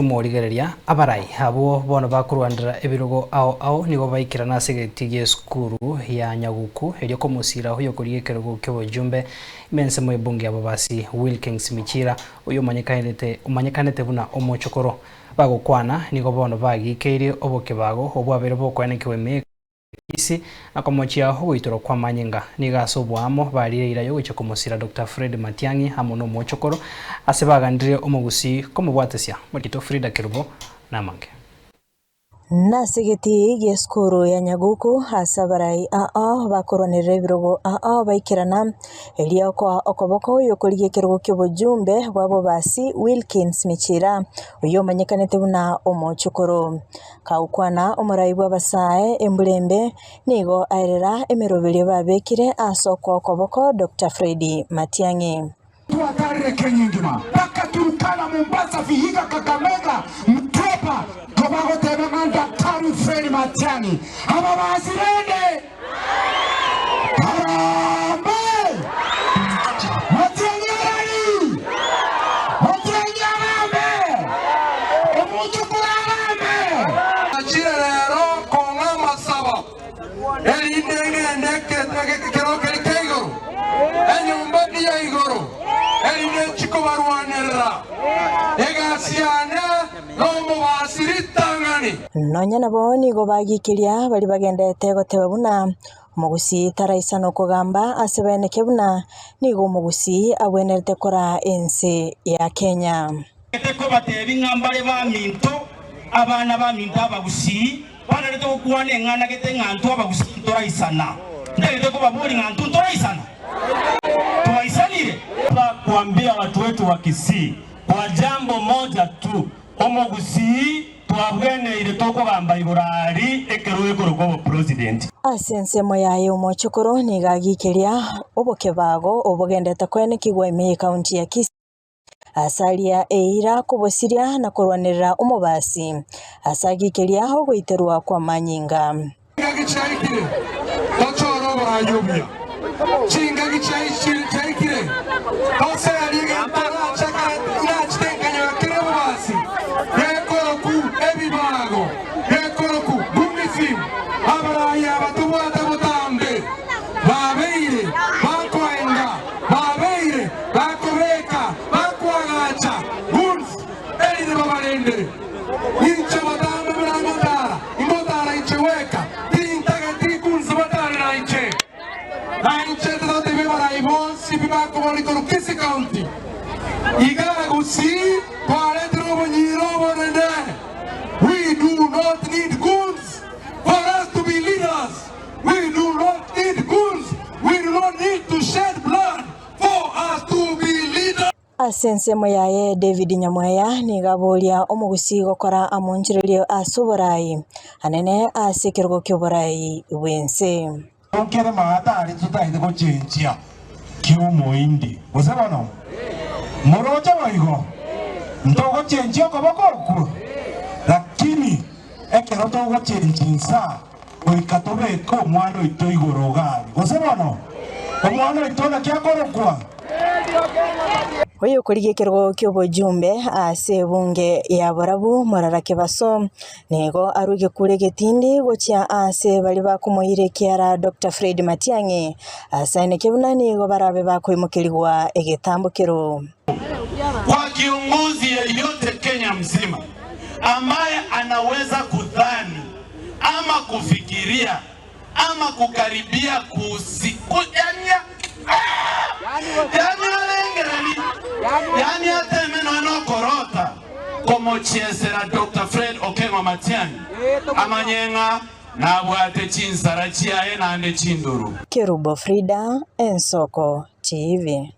Morigereria abarai abo bono bakurwandira ebirogo ao nigo baikirana asegetigie skuru ya Nyaguku erio komusira huyo kuriye kerogo ky'obujumbe mense mu bunge ababasi Wilkins Michira uyo umanyekanete buna omochokoro bagokwana nigo bono bagikeire obokebago obwabere bokwanekiwe me isi akomochia huitoro kwa manyinga nigasobwamo barireira yo giche kumusira Dr. Fred Matiang'i hamwe no mochokoro asebagandire omugusi komubwatesia mutito Frida Kirubo namange Nasegeti geskuru ya Nyaguku hasabarai bakoronere ebirogo baikirana erio kwa okoboko yokoriye kerogo ky'obujumbe bwabo basi Wilkins Michira uyo manyekanete buna omochokoro kaukwana omurai bw'abasae embulembe nigo aerera emerobere babekire asoko okoboko Dr. Fred Matiang'i tuatarire kenyingima paka Turkana Mombasa Vihiga Kakamega Mtwapa Tobago Tebanga Dr. Fred Matiang'i ababasirende Harambe Matiang'i arani Matiang'i arambe Omuchukura arambe Achire rero konga masaba elindenge ndeke kero kelikego enyumba niya igoro eline chiko barwanera egasiane nomo basiritangani nonya nabo nigo bagikiria bari bagendete goteba buna omugusi taraisa no kugamba asebeneke buna nigo omugusi abwenerete kora ense ya Kenya eteko batebi ngambale ba minto abana ba minto abagusi banarete okuwana engana gete ngantu abagusi toraisana ndagete ko baburi ngantu toraisana tuwaisanire kuambia watu wetu wa Kisii kwa jambo moja tu omugusi twabwene ile toko bamba igorari ekeruwe korogo president asensemo yayo omochokoro nigagikiria obokebago obogendete kwenekigwa ime county ya Kisii asalia eira kubosiria na kurwanirira omubasi asagikiria ogwiterwa kwa manyinga ngagichaikire tochoro barayobya chinga gichaikire ose aliga mpara chaka inachitenganya wakire mubasi yekoroku ebibago yekoroku gumifim abaraya batubwata butambe babeire bakwenga babeire bakobeka bakwagacha guns elide babalendere inche batambe birangotara ingotara inche weka tintaga tikunzi batara na inche Kisii County. We do not need goons for us to be leaders. We do not need goons. We do not need to shed blood for us to be leaders. Asensemo yaye David Nyamwaya nigaboria omugusi gokora amonjirerio asuborai anene asekergo kyoborai wense Onkere mahata ari tutaide ko chenchia kiumo indi osebano morocha waigo ntogo chenchia ko bakokuru lakini ekero togo chenchinsa oikatobe ko mwana ito igorogari osebano omwana ito na kyakorokwa Oyo kuriye kerogo ky'obujumbe ase bunge ya Borabu Morara Kibaso nego aruge kure getindi gocha ase bali bakumoire kiara Dr. Fred Matiang'i asaine kebunani go barabe bakoimukirwa egetambukiro kwa kiongozi yeyote Kenya mzima ambaye anaweza kudhani ama kufikiria ama kukaribia yani hata meno anokorota como chiesera Dr. Fred Okengo Matiang'i amanyenga na bwate chinsara chiaye nande chinduru Kirubo Frida Ensoko TV